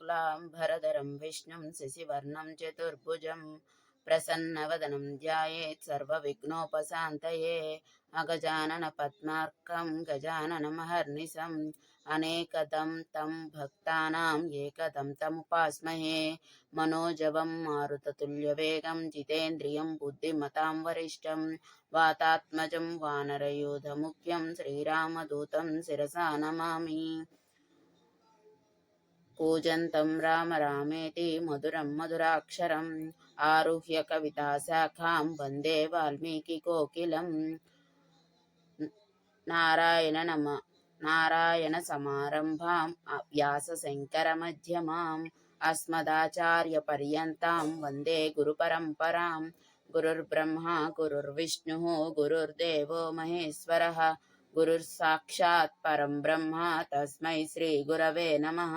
शुक्लाम्बरधरं विष्णुं शशिवर्णं चतुर्भुजं प्रसन्नवदनं ध्यायेत् सर्वविघ्नोपशान्तये। अगजाननपद्मार्कं गजाननमहर्निशम् अनेकदं तं भक्तानां एकदं तमुपास्महे। मनोजवं मारुततुल्यवेगं जितेन्द्रियं बुद्धिमतां वरिष्ठं वातात्मजं वानरयूथमुख्यं श्रीरामदूतं शिरसा नमामि। पूजन्तं राम रामेति मधुरं मधुराक्षरम् आरुह्य कविताशाखां वन्दे वाल्मीकिकोकिलम्। नारायणसमारम्भां व्यासशङ्करमध्यमाम् अस्मदाचार्यपर्यन्तां वन्दे गुरुपरम्पराम्। गुरुर्ब्रह्मा गुरुर्विष्णुः गुरुर्देवो महेश्वरः गुरुर्साक्षात् परं ब्रह्म तस्मै శ్రీ గురవే నమః।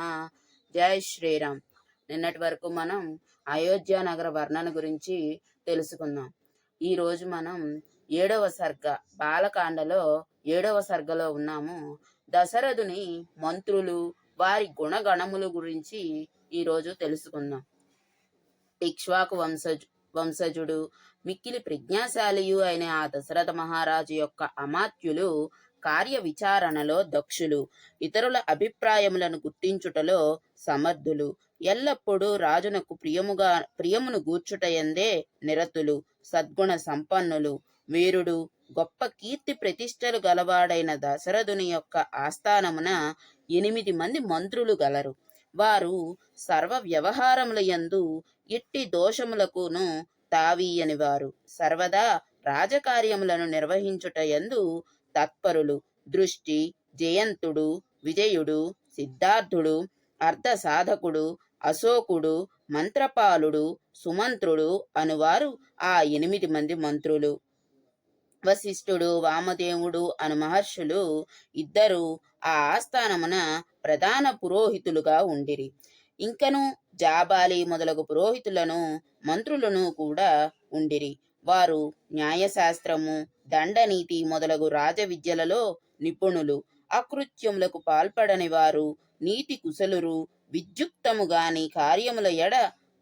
జై శ్రీరామ్. నిన్నటి వరకు మనం అయోధ్య నగర వర్ణన గురించి తెలుసుకుందాం. ఈరోజు మనం 7వ సర్గ బాలకాండలో 7వ సర్గలో ఉన్నాము. దశరథుని మంత్రులు వారి గుణగణముల గురించి ఈరోజు తెలుసుకుందాం. ఇక్ష్వాకు వంశజుడు మిక్కిలి ప్రజ్ఞాశాలియు అయిన ఆ దశరథ మహారాజు యొక్క అమాత్యులు కార్య విచారణలో దక్షులు, ఇతరుల అభిప్రాయములను గుర్తించుటలో సమర్థులు, ఎల్లప్పుడూ రాజునకు ప్రియమును గూర్చుటయందే నిరతులు, సద్గుణ సంపన్నులు, వీరుడు, గొప్ప కీర్తి ప్రతిష్టలు గలవాడైన దశరథుని యొక్క ఆస్థానమున 8 మంది మంత్రులు గలరు. వారు సర్వ వ్యవహారముల యందు ఎట్టి దోషములకును తావీయని వారు, సర్వదా రాజకార్యములను నిర్వహించుట యందు తత్పరులు. దృష్టి, జయంతుడు, విజయుడు, సిద్ధార్థుడు, అర్ధ సాధకుడు, అశోకుడు, మంత్రపాలుడు, సుమంత్రుడు అనువారు ఆ 8 మంది మంత్రులు. వశిష్ఠుడు, వామదేవుడు అను మహర్షులు 2 ఆ ఆస్థానమున ప్రధాన పురోహితులుగా ఉండిరి. ఇంకను జాబాలి మొదలగు పురోహితులను మంత్రులను కూడా ఉండిరి. వారు న్యాయశాస్త్రము, దండనీతి మొదలగు రాజవిద్యలలో నిపుణులు. అకృత్యములకు పాల్పడని వారు, నీతి కుశలురు, విద్యుక్తముగాని కార్యముల ఎడ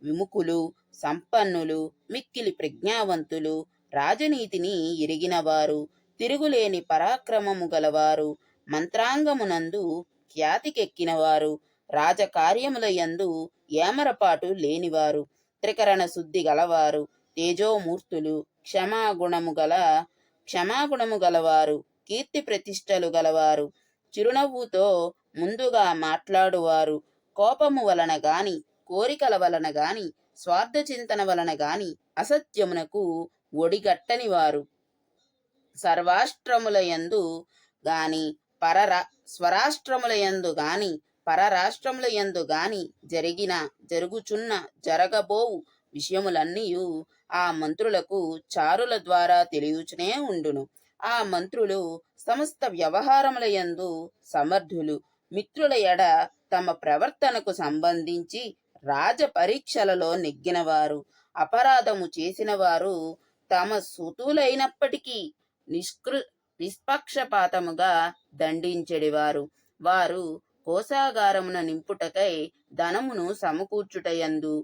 విముఖులు, సంపన్నులు, మిక్కిలి ప్రజ్ఞావంతులు, రాజనీతిని ఎరిగినవారు, తిరుగులేని పరాక్రమము గలవారు, మంత్రాంగమునందు ఖ్యాతికెక్కినవారు, రాజకార్యముల యందు ఏమరపాటు లేనివారు, త్రికరణ శుద్ధి గలవారు, తేజోమూర్తులు, క్షమాగుణము గలవారు, కీర్తి ప్రతిష్టలు గలవారు, చిరునవ్వుతో ముందుగా మాట్లాడువారు, కోపము వలన గాని, కోరికల వలన గాని, స్వార్థ చింతన వలన గాని అసత్యమునకు ఒడిగట్టని వారు, స్వరాష్ట్రములయందు గాని పరరాష్ట్రములయందు గాని జరుగుచున్న జరగబోవు విషయములన్నీయు ఆ మంత్రులకు చారుల ద్వారా తెలియచునే ఉండును. ఆ మంత్రులు సమస్త వ్యవహారములయందు సమర్థులు. మిత్రుల ఎడ తమ ప్రవర్తనకు సంబంధించి రాజ పరీక్షలలో నెగ్గినవారు, అపరాధము చేసిన వారు తమ సుతులైనప్పటికీ నిష్పక్షపాతముగా దండించెడివారు. వారు కోశాగారమున నింపుటకై ధనమును సమకూర్చుటయందు,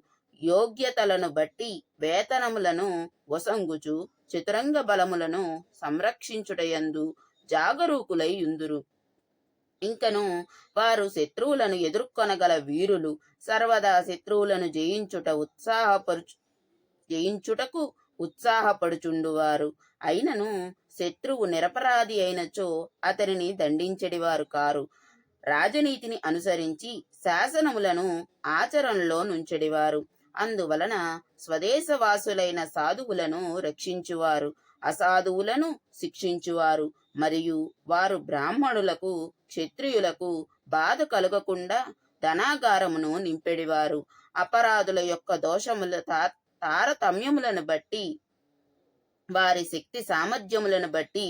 యోగ్యతలను బట్టి వేతనములను వసంగుచు, చతురంగ బలములను సంరక్షించుటయందు జాగరూకులై యుందురు. ఇంకను వారు శత్రువులను ఎదుర్కొనగల వీరులు, సర్వదా శత్రువులను జయించుటకు ఉత్సాహపడుచుండువారు. అయినను శత్రువు నిరపరాధి అయినచో అతనిని దండించెడివారు కారు. రాజనీతిని అనుసరించి శాసనములను ఆచరణలో నుంచెడివారు. అందువలన స్వదేశవాసులైన సాధువులను రక్షించువారు, అసాధువులను శిక్షించువారు, మరియు వారు బ్రాహ్మణులకు, క్షత్రియులకు బాధ కలుగకుండా ధనాగారమును నింపెడివారు. అపరాధుల యొక్క దోషముల తారతమ్యములను బట్టి, వారి శక్తి సామర్థ్యములను బట్టి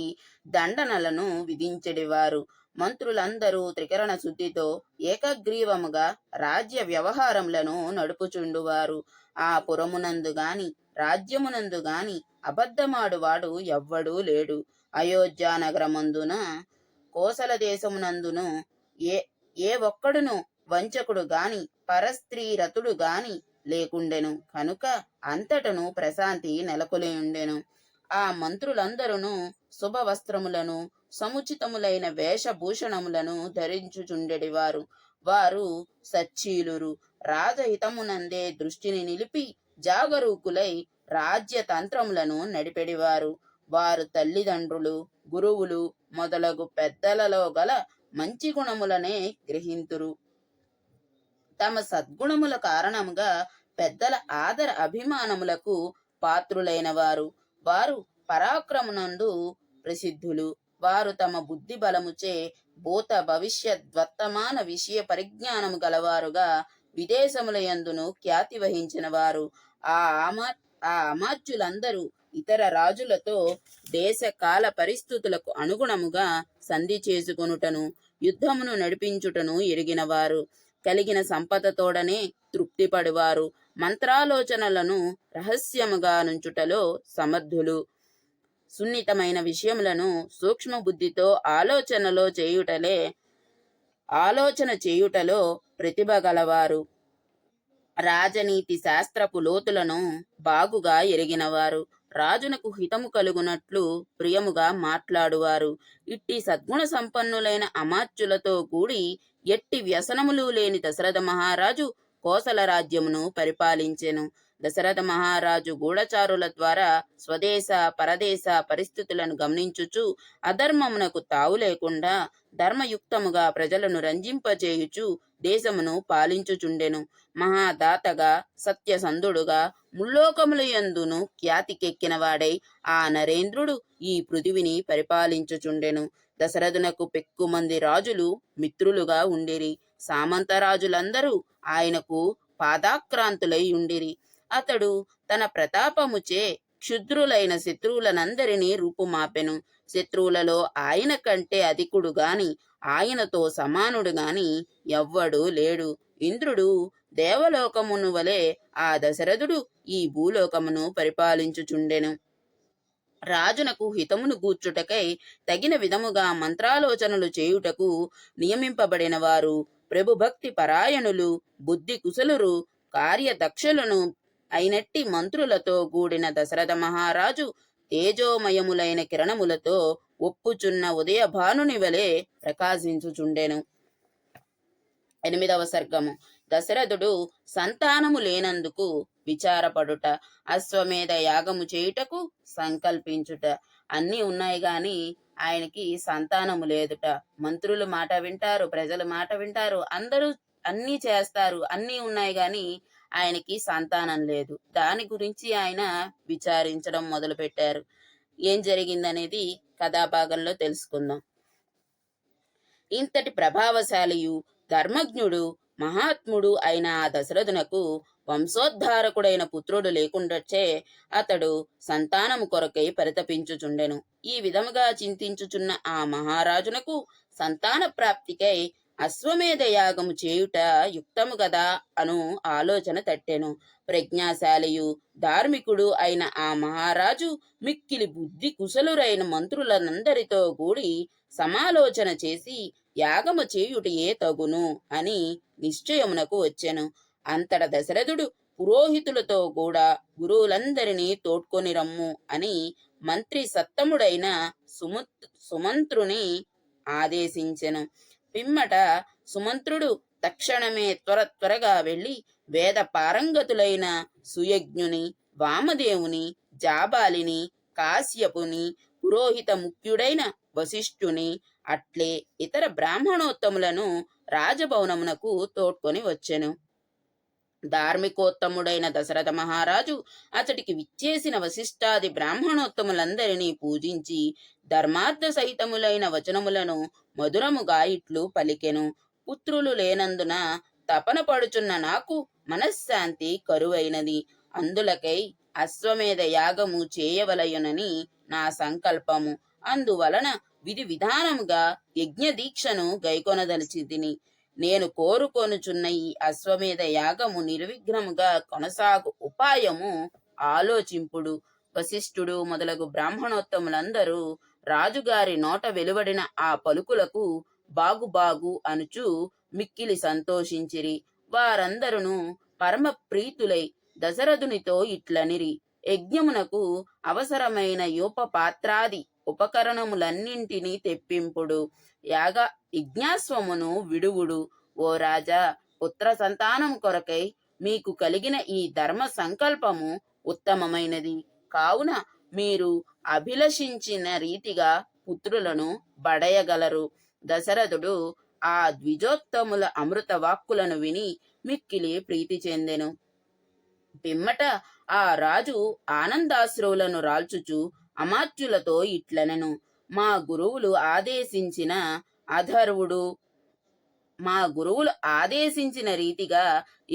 దండనలను విధించెడివారు. మంత్రులందరూ త్రికరణ శుద్ధితో ఏకగ్రీవముగా రాజ్య వ్యవహారములను నడుపుచుండువారు. ఆ పురమునందు గాని రాజ్యమునందు గాని అబద్ధమాడువాడు ఎవ్వడూ లేడు. అయోధ్య నగరమందున కోసల దేశమునందును ఏ ఒక్కడును వంచకుడు గాని పరస్త్రీ రతుడు గాని లేకుండెను కనుక అంతటను ప్రశాంతి నెలకొలి ఉండెను. ఆ మంత్రులందరూ శుభవస్త్రములను సముచితములైన వేషభూషణములను ధరించుచుండెడివారు. వారు సచ్చీలురు. రాజహితమునందే దృష్టిని నిలిపి జాగరూకులై రాజ్యతంత్రములను నడిపెడివారు. వారు తల్లిదండ్రులు, గురువులు మొదలగు పెద్దలలో గల మంచి గుణములనే గ్రహింతురు. తమ సద్గుణముల కారణముగా పెద్దల ఆదర అభిమానములకు పాత్రులైన వారు. వారు పరాక్రమునందు ప్రసిద్ధులు. వారు తమ బుద్ధి బలముచే భూత భవిష్యత్ వర్తమాన విషయ పరిజ్ఞానము గలవారుగా విదేశముల యందును ఖ్యాతి వహించిన వారు. ఆ అమాత్యులందరూ ఇతర రాజులతో దేశ కాల పరిస్థితులకు అనుగుణముగా సంధి చేసుకొనుటను యుద్ధమును నడిపించుటను ఎరిగినవారు. కలిగిన సంపదతోడనే తృప్తిపడివారు. మంత్రాలోచనలను రహస్యముగా నుంచుటలో సమర్థులు. సున్నితమైన విషయములను సూక్ష్మ బుద్ధితో ఆలోచన చేయుటలో ప్రతిభ గలవారు. రాజనీతి శాస్త్రపు లోతులను బాగుగా ఎరిగినవారు. రాజునకు హితము కలుగునట్లు ప్రియముగా మాట్లాడువారు. ఇట్టి సద్గుణ సంపన్నులైన అమాత్యులతో కూడి ఎట్టి వ్యసనములు లేని దశరథ మహారాజు కోసల రాజ్యమును పరిపాలించెను. దశరథ మహారాజు గూఢచారుల ద్వారా స్వదేశ పరదేశ పరిస్థితులను గమనించుచు అధర్మమునకు తావు లేకుండా ధర్మయుక్తముగా ప్రజలను రంజింపచేయుచు దేశమును పాలించుచుండెను. మహాదాతగా సత్యసంధుడుగా ముల్లోకముల యందును ఖ్యాతికెక్కినవాడై ఆ నరేంద్రుడు ఈ పృథివిని పరిపాలించుచుండెను. దశరథునకు పెక్కుమంది రాజులు మిత్రులుగా ఉండిరి. సామంతరాజులందరూ ఆయనకు పాదాక్రాంతులై ఉండిరి. అతడు తన ప్రతాపముచే క్షుద్రులైన శత్రువులనందరినీ రూపుమాపెను. శత్రువులలో ఆయన కంటే అధికుడు గాని ఆయనతో సమానుడు గాని ఎవ్వడు లేడు. ఇంద్రుడు దేవలోకమును వలె ఆ దశరథుడు ఈ భూలోకమును పరిపాలించుచుండెను. రాజునకు హితమును గూర్చుటకై తగిన విధముగా మంత్రాలోచనలు చేయుటకు నియమింపబడిన వారు ప్రభుభక్తి పరాయణులు, బుద్ధి కుశలురు, కార్యదక్షులను అయినట్టి మంత్రులతో కూడిన దశరథ మహారాజు తేజోమయములైన కిరణములతో ఒప్పుచున్న ఉదయభానుని వలె ప్రకాశించుచుండెను. 8వ సర్గము. దశరథుడు సంతానము లేనందుకు విచారపడుట, అశ్వమేధ యాగము చేయుటకు సంకల్పించుట. అన్నీ ఉన్నాయి గాని ఆయనకి సంతానము లేదుట. మంత్రులు మాట వింటారు, ప్రజలు మాట వింటారు, అందరూ అన్నీ చేస్తారు, అన్నీ ఉన్నాయి గాని ఆయనకి సంతానం లేదు. దాని గురించి ఆయన విచారించడం మొదలుపెట్టారు. ఏం జరిగిందనేది కథాభాగంలో తెలుసుకుందాం. ఇంతటి ప్రభావశాలియు ధర్మజ్ఞుడు మహాత్ముడు అయిన ఆ దశరథునకు వంశోద్ధారకుడైన పుత్రుడు లేకుండొచ్చే అతడు సంతానము కొరకై పరితపించుచుండెను. ఈ విధముగా చింతించుచున్న ఆ మహారాజునకు సంతాన ప్రాప్తికై అశ్వమేధ యాగము చేయుట యుక్తము గదా అను ఆలోచన తట్టెను. ప్రజ్ఞాశాలియు ధార్మికుడు అయిన ఆ మహారాజు మిక్కిలి బుద్ధి కుశలురైన మంత్రులనందరితో కూడి సమాలోచన చేసి యాగము చేయుటయే తగును అని నిశ్చయమునకు వచ్చెను. అంతట దశరథుడు పురోహితులతో కూడా గురువులందరినీ తోడ్కొని రమ్ము అని మంత్రి సత్తముడైన సుమంత్రుని ఆదేశించెను. పిమ్మట సుమంత్రుడు తక్షణమే త్వరగా వెళ్లి వేద పారంగతులైన సుయజ్ఞుని, వామదేవుని, జాబాలిని, కాశ్యపుని, పురోహిత ముఖ్యుడైన వశిష్ఠుని, అట్లే ఇతర బ్రాహ్మణోత్తములను రాజభవనమునకు తోడ్కొని వచ్చెను. ధార్మికోత్తముడైన దశరథ మహారాజు అతడికి విచ్చేసిన వశిష్ఠాది బ్రాహ్మణోత్తములందరినీ పూజించి ధర్మార్థ సహితములైన వచనములను మధురముగా ఇట్లు పలికెను. పుత్రులు లేనందున తపన పడుచున్న నాకు మనశ్శాంతి కరువైనది. అందులకై అశ్వమేధ యాగము చేయవలయునని నా సంకల్పము. అందువలన విధి విధానముగా యజ్ఞ దీక్షను గైకొనదలిచితిని. నేను కోరుకొనుచున్న ఈ అశ్వమేధ యాగము నిర్విఘ్నముగా కొనసాగు ఉపాయము ఆలోచింపుడు. వశిష్ఠుడు మొదలగు బ్రాహ్మణోత్తములందరూ రాజుగారి నోట వెలువడిన ఆ పలుకులకు బాగు అనుచు మిక్కిలి సంతోషించిరి. వారందరును పరమ ప్రీతులై దశరథునితో ఇట్లనిరి, యజ్ఞమునకు అవసరమైన యూపపాత్రాది ఉపకరణములన్నింటినీ తెప్పింపుడు, యజ్ఞాశ్వమును విడువుడు. ఓ రాజా, పుత్ర సంతానం కొరకై మీకు కలిగిన ఈ ధర్మ సంకల్పము ఉత్తమమైనది. కావున మీరు అభిలషించిన రీతిగా పుత్రులను బడయగలరు. దశరథుడు ఆ ద్విజోత్తముల అమృత వాక్కులను విని మిక్కిలి ప్రీతి చెందెను. పిమ్మట ఆ రాజు ఆనందాశ్రువులను రాల్చుచు అమాత్యులతో ఇట్లనెను, మా గురువులు ఆదేశించిన అధర్వుడు మా గురువులు ఆదేశించిన రీతిగా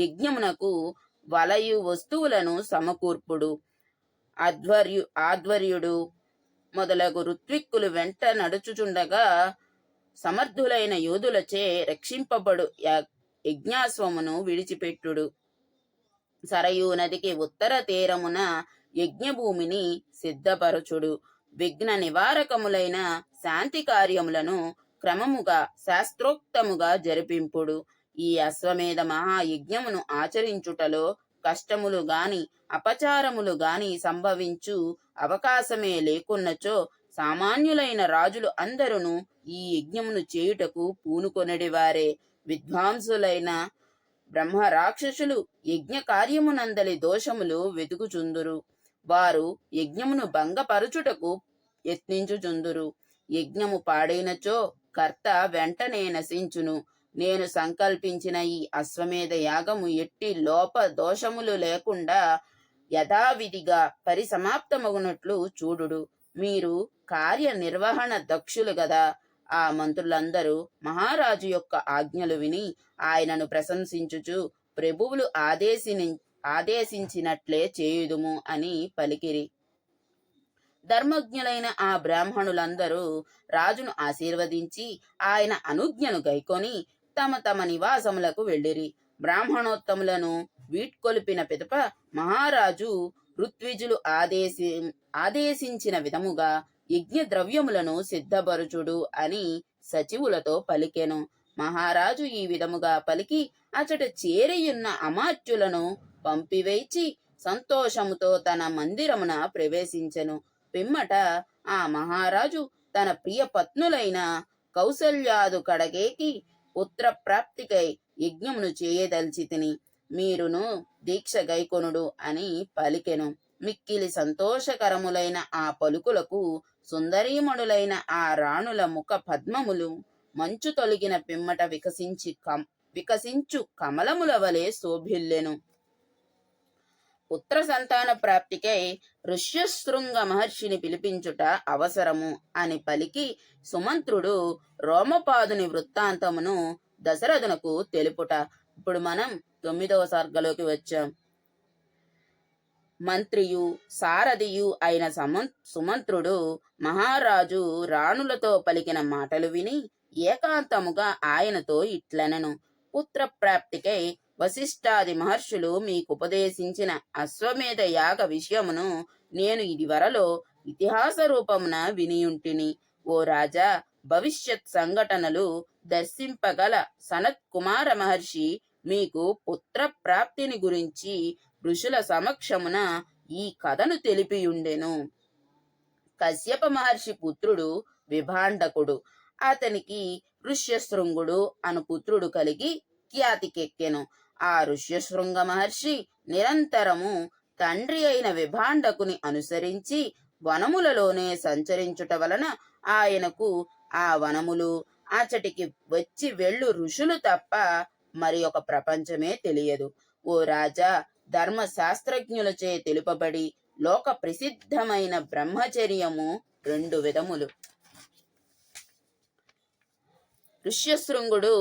యజ్ఞమునకు వలయు వస్తువులను సమకూర్పుడు. ఆధ్వర్యుడు మొదలగు ఋత్విక్కులు వెంట నడుచుచుండగా సమర్థులైన యోధులచే రక్షింపబడు యజ్ఞాశ్వమును విడిచిపెట్టుడు. సరయూ నదికి ఉత్తర తీరమున యజ్ఞభూమిని సిద్ధపరచుడు. విఘ్న నివారకములైన శాంతి కార్యములను క్రమముగా శాస్త్రోక్తముగా జరిపింపుడు. ఈ అశ్వమేధ మహాయజ్ఞమును ఆచరించుటలో కష్టములు గాని అపచారములు గాని సంభవించు అవకాశమే లేకున్నచో సామాన్యులైన రాజులు అందరును ఈ యజ్ఞమును చేయుటకు పూనుకొనడివారే. విద్వాంసులైన బ్రహ్మ రాక్షసులు యజ్ఞ కార్యమునందలి దోషములు వెతుకుచుందురు. వారు యజ్ఞమును భంగపరచుటకు యత్నించుచుందురు. యజ్ఞము పాడైనచో కర్త వెంటనే నశించును. నేను సంకల్పించిన ఈ అశ్వమేధ యాగము ఎట్టి లోప దోషములు లేకుండా యథావిధిగా పరిసమాప్తమగునట్లు చూడుడు. మీరు కార్యనిర్వహణ దక్షులు గదా. ఆ మంత్రులందరూ మహారాజు యొక్క ఆజ్ఞలు విని ఆయనను ప్రశంసించుచు ప్రభువులు ఆదేశించినట్లే చేయుదుము అని పలికిరి. ధర్మజ్ఞులైన ఆ బ్రాహ్మణులందరూ రాజును ఆశీర్వదించి ఆయన అనుజ్ఞను గైకొని తమ తమ నివాసములకు వెళ్ళిరి. బ్రాహ్మణోత్తములను వీడ్కొలిపిన పిదప మహారాజు ఋత్విజులు ఆదేశించిన విధముగా యజ్ఞ ద్రవ్యములను సిద్ధపరుచుడు అని సచివులతో పలికెను. మహారాజు ఈ విధముగా పలికి అచట చేరియున్న అమాత్యులను పంపివేచి సంతోషముతో తన మందిరమున ప్రవేశించెను. పిమ్మట ఆ మహారాజు తన ప్రియ పత్నులైన కౌసల్యాదు కడగేకి పుత్ర ప్రాప్తికై యజ్ఞమును చేయదల్చితిని. మీరును దీక్ష గైకొనుడు అని పలికెను. మిక్కిలి సంతోషకరములైన ఆ పలుకులకు సుందరీమణులైన ఆ రాణుల ముఖ పద్మములు మంచు తొలగిన పిమ్మట వికసించు కమలముల వలె శోభిల్లెను. పుత్ర సంతాన ప్రాప్తికై ఋష్యశృంగ మహర్షిని పిలిపించుట అవసరము అని పలికి సుమంత్రుడు రోమపాదుని వృత్తాంతమును దశరథునకు తెలుపుట. ఇప్పుడు మనం 9వ సర్గలోకి వచ్చాం. మంత్రియు సారథియు అయిన సుమంత్రుడు మహారాజు రాణులతో పలికిన మాటలు విని ఏకాంతముగా ఆయనతో ఇట్లనెను, పుత్ర ప్రాప్తికై వశిష్ఠాది మహర్షులు మీకుపదేశించిన అశ్వమేధ యాగ విషయమును నేను ఇదివరలో ఇతిహాస రూపమున వినియుంటిని. ఓ రాజా, భవిష్యత్ సంఘటనలు దర్శింపగల సనత్ కుమార మహర్షి మీకు పుత్ర ప్రాప్తిని గురించి ఋషుల సమక్షమున ఈ కథను తెలిపియుండెను. కశ్యప మహర్షి పుత్రుడు విభాండకుడు. అతనికి ఋష్యశృంగుడు అను పుత్రుడు కలిగి ఖ్యాతికెక్కెను. ఆ ఋష్యశృంగ మహర్షి నిరంతరము తండ్రి అయిన విభాండకుని అనుసరించి వనములలోనే సంచరించుట వలన ఆయనకు ఆ వనములు, అచటికి వచ్చి వెళ్ళు ఋషులు తప్ప మరి ఒక ప్రపంచమే తెలియదు. ఓ రాజా, ధర్మ శాస్త్రజ్ఞులచే తెలుపబడి లోక ప్రసిద్ధమైన బ్రహ్మచర్యము 2 విధములు. ఋష్యశృంగుడు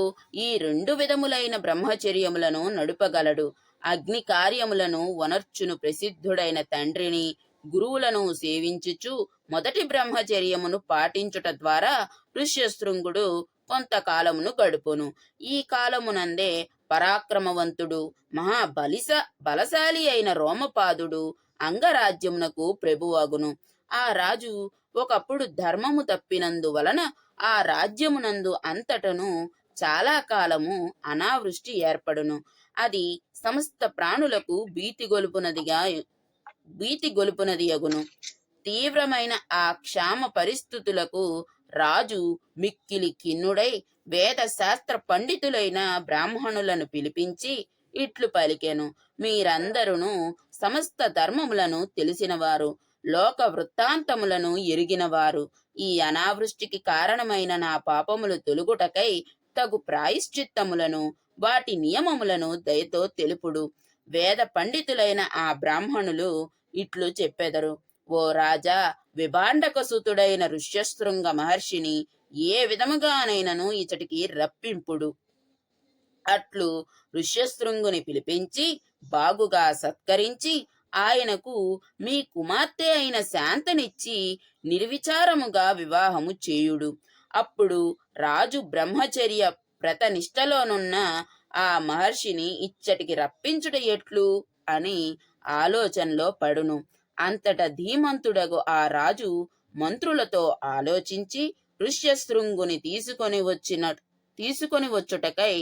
ఈ 2 విధములైన బ్రహ్మచర్యములను నడుపగలడు. అగ్ని కార్యములను వనర్చును ప్రసిద్ధుడైన తండ్రిని గురువులను సేవించుచు మొదటి బ్రహ్మచర్యమును పాటించుట ద్వారా ఋష్యశృంగుడు కొంతకాలమును గడుపును. ఈ కాలమునందే పరాక్రమవంతుడు బలశాలి అయిన రోమపాదుడు అంగరాజ్యమునకు ప్రభువగును. ఆ రాజు ఒకప్పుడు ధర్మము తప్పినందువలన ఆ రాజ్యమునందు అంతటను చాలా కాలము అనావృష్టి ఏర్పడును. అది సమస్త ప్రాణులకు భీతి గొలుపునది అగును. తీవ్రమైన ఆ క్షామ పరిస్థితులకు రాజు మిక్కిలి ఖిన్నుడై వేద శాస్త్ర పండితులైన బ్రాహ్మణులను పిలిపించి ఇట్లు పలికెను: మీరందరూ సమస్త ధర్మములను తెలిసినవారు, లోక వృత్తాంతములను ఎరిగినవారు. ఈ అనావృష్టికి కారణమైన నా పాపములు తొలుగుటకై తగు ప్రాయశ్చిత్తములను, వాటి నియమములను దయతో తెలుపుడు. వేద పండితులైన ఆ బ్రాహ్మణులు ఇట్లు చెప్పెదరు: ఓ రాజా, విభాండకసుతుడైన ఋష్యశృంగ మహర్షిని ఏ విధముగానైనను ఇచటికి రప్పింపుడు. అట్లు ఋష్యశృంగుని పిలిపించి బాగుగా సత్కరించి ఆయనకు మీ కుమార్తె అయిన శాంతనిచ్చి నిర్విచారముగా వివాహము చేయుడు. అప్పుడు రాజు బ్రహ్మచర్య వ్రతనిష్టలోనున్న ఆ మహర్షిని ఇచ్చటికి రప్పించుట ఎట్లు అని ఆలోచనలో పడును. అంతట ధీమంతుడగు ఆ రాజు మంత్రులతో ఆలోచించి ఋష్యశృంగుని తీసుకొని వచ్చుటకై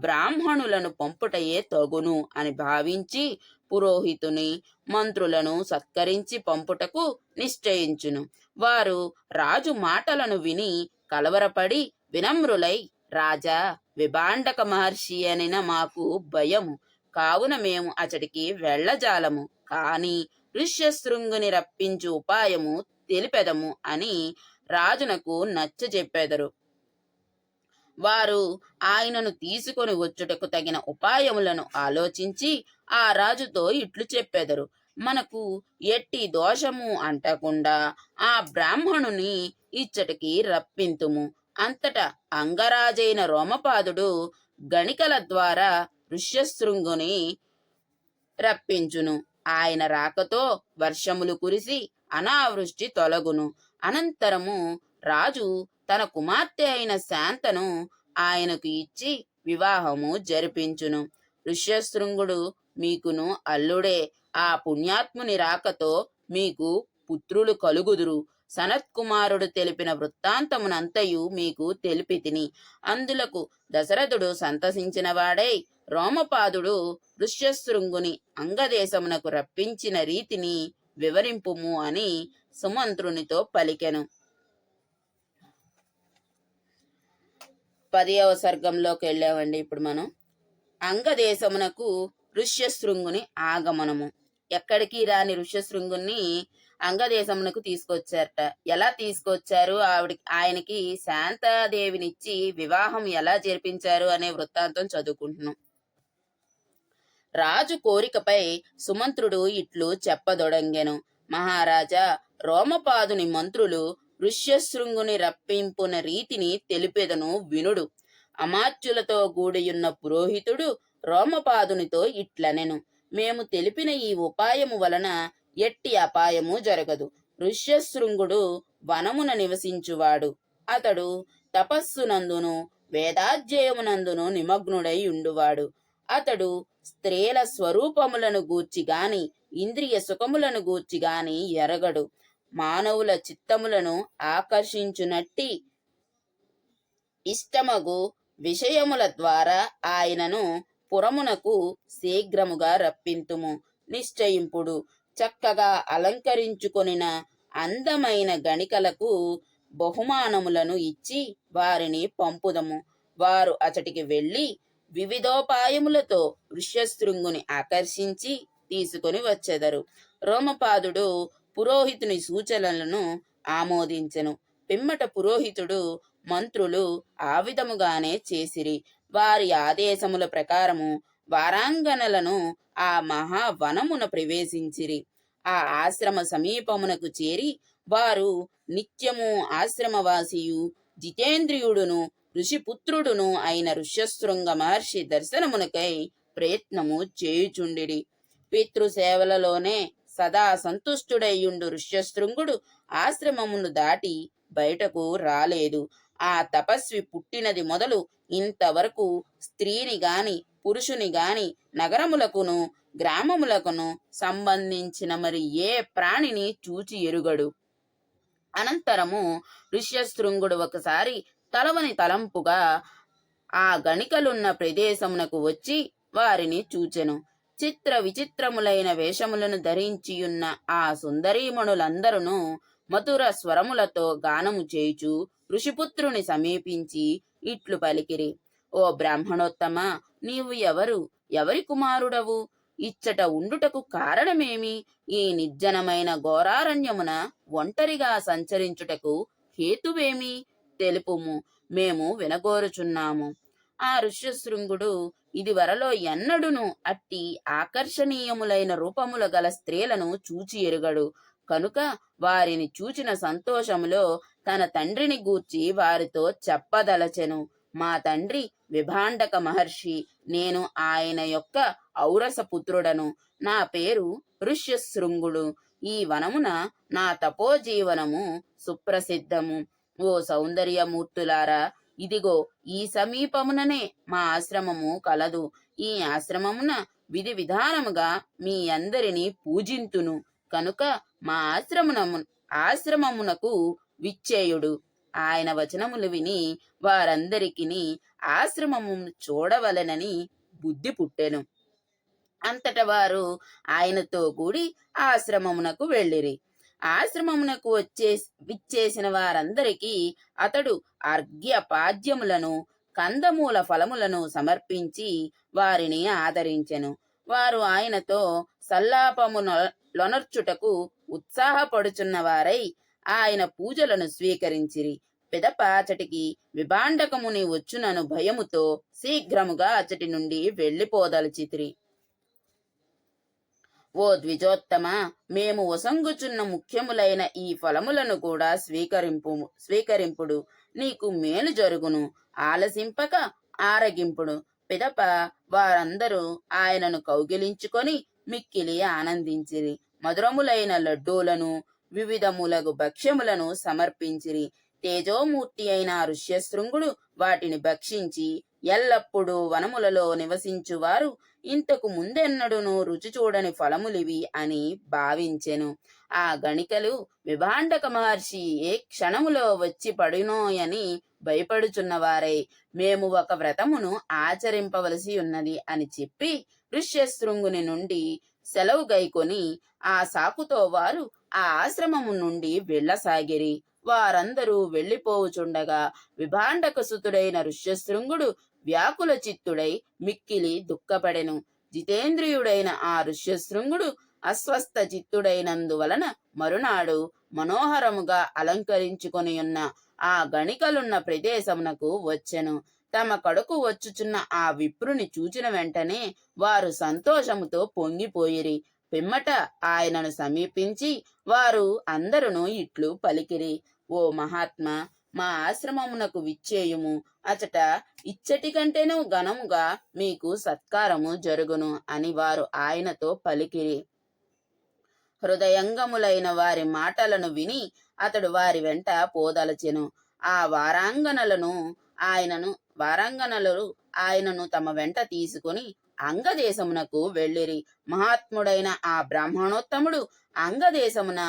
బ్రాహ్మణులను పంపుటయే తగును అని భావించి పురోహితుని మంత్రులను సత్కరించి పంపుటకు నిశ్చయించును. వారు రాజు మాటలను విని కలవరపడి వినమ్రులై, రాజా, విభాండక మహర్షి అనిన మాకు భయము, కావున మేము అచటికి వెళ్ళజాలము, కాని ఋష్యశృంగుని రప్పించు ఉపాయము తెలిపెదము అని రాజునకు నచ్చజెప్పెదరు. వారు ఆయనను తీసుకొని వచ్చుటకు తగిన ఉపాయములను ఆలోచించి ఆ రాజుతో ఇట్లు చెప్పెదరు: మనకు ఎట్టి దోషము అంటకుండా ఆ బ్రాహ్మణుని ఇచ్చటికి రప్పింతుము. అంతటా అంగరాజైన రోమపాదుడు గణికల ద్వారా ఋష్యశృంగుని రప్పించును. ఆయన రాకతో వర్షములు కురిసి అనావృష్టి తొలగును. అనంతరము రాజు తన కుమార్తె అయిన శాంతను ఆయనకు ఇచ్చి వివాహము జరిపించును. ఋష్యశృంగుడు మీకును అల్లుడే. ఆ పుణ్యాత్ముని రాకతో మీకు పుత్రులు కలుగుదురు. సనత్కుమారుడు తెలిపిన వృత్తాంతమునంతయు మీకు తెలిపితిని. అందులకు దశరథుడు సంతసించిన వాడై రోమపాదుడు ఋష్యశృంగుని అంగదేశమునకు రప్పించిన రీతిని వివరింపుము అని సుమంత్రునితో పలికెను. 10వ సర్గంలోకి వెళ్ళామండి. ఇప్పుడు మనం అంగదేశమునకు ఋష్యశృంగుని ఆగమనము. ఎక్కడికి రాని ఋష్యశృంగుని అంగదేశమునకు తీసుకొచ్చారట. ఎలా తీసుకొచ్చారు, ఆయనకి శాంతాదేవినిచ్చి వివాహం ఎలా జరిపించారు అనే వృత్తాంతం చదువుకుంటున్నాం. రాజు కోరికపై సుమంత్రుడు ఇట్లు చెప్పదొడంగెను: మహారాజా, రోమపాదుని మంత్రులు ఋష్యశృంగుని రప్పింపున రీతిని తెలిపెదను వినుడు. అమాత్యులతో కూడియున్న పురోహితుడు రోమపాదునితో ఇట్లనెను: మేము తెలిపిన ఈ ఉపాయము వలన ఎట్టి అపాయము జరగదు. ఋష్యశృంగుడు వనమున నివసించువాడు. అతడు తపస్సునందును వేదాధ్యయమునందును నిమగ్నుడై ఉండువాడు. అతడు స్త్రీల స్వరూపములను గూర్చి గాని ఇంద్రియ సుఖములను గూర్చి గాని ఎరగడు. మానవుల చిత్తములను ఆకర్షించునట్టి ఇష్టమగు విషయముల ద్వారా ఆయనను పురమునకు శీఘ్రముగా రప్పింతుము. నిశ్చయింపుడు. చక్కగా అలంకరించుకొనిన అందమైన గణికలకు బహుమానములను ఇచ్చి వారిని పంపుదము. వారు అచటికి వెళ్ళి వివిధోపాయములతో ఋష్యశృంగుని ఆకర్షించి తీసుకొని వచ్చెదరు. రోమపాదుడు పురోహితుని సూచనలను ఆమోదించెను. పిమ్మట పురోహితుడు మంత్రులు ఆ విధముగానే చేసిరి. వారి ఆదేశముల ప్రకారము వారాంగనలను ఆ మహావనమున ప్రవేశించిరి. ఆ ఆశ్రమ సమీపమునకు చేరి వారు నిత్యము ఆశ్రమవాసియు జితేంద్రియుడును ఋషిపుత్రుడును అయిన ఋష్యశృంగ మహర్షి దర్శనమునకై ప్రయత్నము చేయుచుండిరి. పితృసేవలలోనే సదా సంతుష్టుడయ్యుండు ఋష్యశృంగుడు ఆశ్రమమును దాటి బయటకు రాలేదు. ఆ తపస్వి పుట్టినది మొదలు ఇంతవరకు స్త్రీని గాని పురుషుని గాని నగరములకును గ్రామములకును సంబంధించిన మరి ఏ ప్రాణిని చూచి ఎరుగడు. అనంతరము ఋష్యశృంగుడు ఒకసారి తలవని తలంపుగా ఆ గణికలున్న ప్రదేశమునకు వచ్చి వారిని చూచెను. చిత్ర విచిత్రములైన వేషములను ధరించియున్న ఆ సుందరీమణులందరూ మధుర స్వరములతో గానము చేయుచు ఋషిపుత్రుని సమీపించి ఇట్లు పలికిరి: ఓ బ్రాహ్మణోత్తమ, నీవు ఎవరు? ఎవరి కుమారుడవు? ఇచ్చట ఉండుటకు కారణమేమి? ఈ నిర్జనమైన ఘోరారణ్యమున ఒంటరిగా సంచరించుటకు హేతువేమి? తెలుపుము, మేము వినగోరుచున్నాము. ఆ ఋష్యశృంగుడు ఇదివరలో ఎన్నడును అట్టి ఆకర్షణీయములైన రూపముల గల స్త్రీలను చూచి ఎరుగడు. కనుక వారిని చూచిన సంతోషములో తన తండ్రిని గూర్చి వారితో చెప్పదలచెను. మా తండ్రి విభాండక మహర్షి, నేను ఆయన యొక్క ఔరస పుత్రుడను. నా పేరు ఋష్యశృంగుడు. ఈ వనమున నా తపోజీవనము సుప్రసిద్ధము. ఓ సౌందర్యమూర్తులారా, ఇదిగో ఈ సమీపముననే మా ఆశ్రమము కలదు. ఈ ఆశ్రమమున విధి విధానముగా మీ అందరినీ పూజింతును. కనుక మా ఆశ్రమమునకు విచ్చేయుడు. ఆయన వచనములు విని వారందరికిని ఆశ్రమమును చూడవలెనని బుద్ధి పుట్టెను. అంతట వారు ఆయనతో కూడి ఆశ్రమమునకు వెళ్ళిరి. ఆశ్రమమునకు విచ్చేసిన వారందరికీ అతడు అర్ఘ్యపాద్యములను కందమూల ఫలములను సమర్పించి వారిని ఆదరించెను. వారు ఆయనతో సల్లాపములొనర్చుటకు ఉత్సాహపడుచున్న వారై ఆయన పూజలను స్వీకరించిరి. పిదప అచటికి విభాండకముని వచ్చునను భయముతో శీఘ్రముగా అచటి నుండి వెళ్ళిపోదలచితిరి. ఓ ద్విజోత్తమ, మేము వసంగుచున్న ముఖ్యములైన ఈ ఫలములను కూడా స్వీకరింపుడు, నీకు మేలు జరుగును. ఆలసింపక ఆరగింపుడు. పిదప వారందరూ ఆయనను కౌగిలించుకొని మిక్కిలి ఆనందించిరి. మధురములైన లడ్డూలను వివిధములగు భక్ష్యములను సమర్పించిరి. తేజోమూర్తి అయిన ఋష్యశృంగుడు వాటిని భక్షించి ఎల్లప్పుడూ వనములలో నివసించువారు ఇంతకు ముందెన్నడును రుచి చూడని ఫలములివి అని భావించెను. ఆ గణికలు విభాండక మహర్షి ఏ క్షణములో వచ్చి పడునోయని భయపడుచున్నవారై, మేము ఒక వ్రతమును ఆచరింపవలసి ఉన్నది అని చెప్పి ఋష్యశృంగుని నుండి సెలవు గైకొని ఆ సాకుతో వారు ఆ ఆశ్రమము నుండి వెళ్ళసాగిరి. వారందరూ వెళ్ళిపోవుచుండగా విభాండక సుతుడైన ఋష్యశృంగుడు వ్యాకుల చిత్తుడై మిక్కిలి దుఃఖపడెను. జితేంద్రియుడైన ఆ ఋష్యశృంగుడు అస్వస్థ చిత్తుడైనందువలన మరునాడు మనోహరముగా అలంకరించుకొని ఉన్న ఆ గణికలున్న ప్రదేశమునకు వచ్చెను. తమ కడుకు వచ్చుచున్న ఆ విప్రుని చూచిన వెంటనే వారు సంతోషముతో పొంగిపోయిరి. పిమ్మట ఆయనను సమీపించి వారు అందరును ఇట్లు పలికిరి: ఓ మహాత్మా, మా ఆశ్రమమునకు విచ్చేయుము. అచట ఇచ్చటి కంటేనూ ఘనముగా మీకు సత్కారము జరుగును అని వారు ఆయనతో పలికిరి. హృదయంగములైన వారి మాటలను విని అతడు వారి వెంట పోదలచెను. ఆ వారాంగనలు ఆయనను తమ వెంట తీసుకుని అంగదేశమునకు వెళ్ళిరి. మహాత్ముడైన ఆ బ్రాహ్మణోత్తముడు అంగదేశమున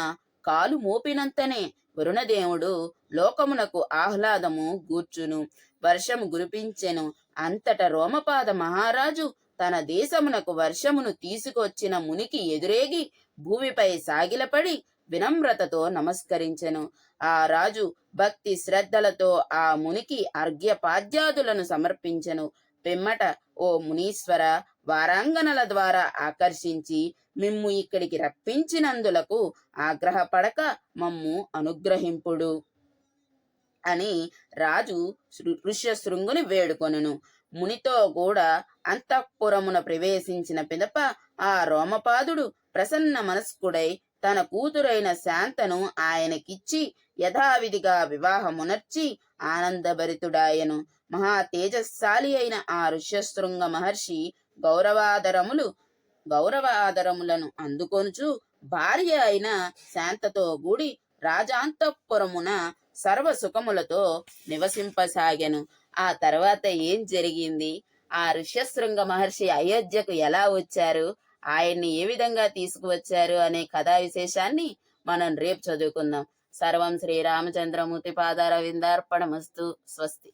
కాలు మోపినంతనే వరుణదేవుడు లోకమునకు ఆహ్లాదము గూర్చును. వర్షము కురిపించెను. అంతట రోమపాద మహారాజు తన దేశమునకు వర్షమును తీసుకొచ్చిన మునికి ఎదురేగి భూమిపై సాగిలపడి వినమ్రతతో నమస్కరించెను. ఆ రాజు భక్తి శ్రద్ధలతో ఆ మునికి అర్ఘ్యపాద్యాదులను సమర్పించెను. పిమ్మట, ఓ మునీశ్వర, వారాంగనల ద్వారా ఆకర్షించి మిమ్ము ఇక్కడికి రప్పించినందులకు ఆగ్రహపడక మమ్ము అనుగ్రహింపుడు అని రాజు ఋష్యశృంగుని వేడుకొనెను. మునితో కూడా అంతఃపురమున ప్రవేశించిన పిదప ఆ రోమపాదుడు ప్రసన్న మనస్కుడై తన కూతురైన శాంతను ఆయనకిచ్చి యథావిధిగా వివాహమునర్చి ఆనందభరితుడాయను. మహా తేజస్శాలి అయిన ఆ ఋష్యశృంగ మహర్షి గౌరవాదరములను అందుకొనుచు భార్య అయిన శాంతతో కూడి రాజాంతఃపురమున సర్వసుఖములతో నివసింపసాగెను. ఆ తర్వాత ఏం జరిగింది? ఆ ఋష్యశృంగ మహర్షి అయోధ్యకు ఎలా వచ్చారు, ఆయన్ని ఏ విధంగా తీసుకువచ్చారు అనే కథా విశేషాన్ని మనం రేపు చదువుకుందాం. సర్వం శ్రీరామచంద్రమూర్తి పాదారవిందార్పణమస్తు. స్వస్తి.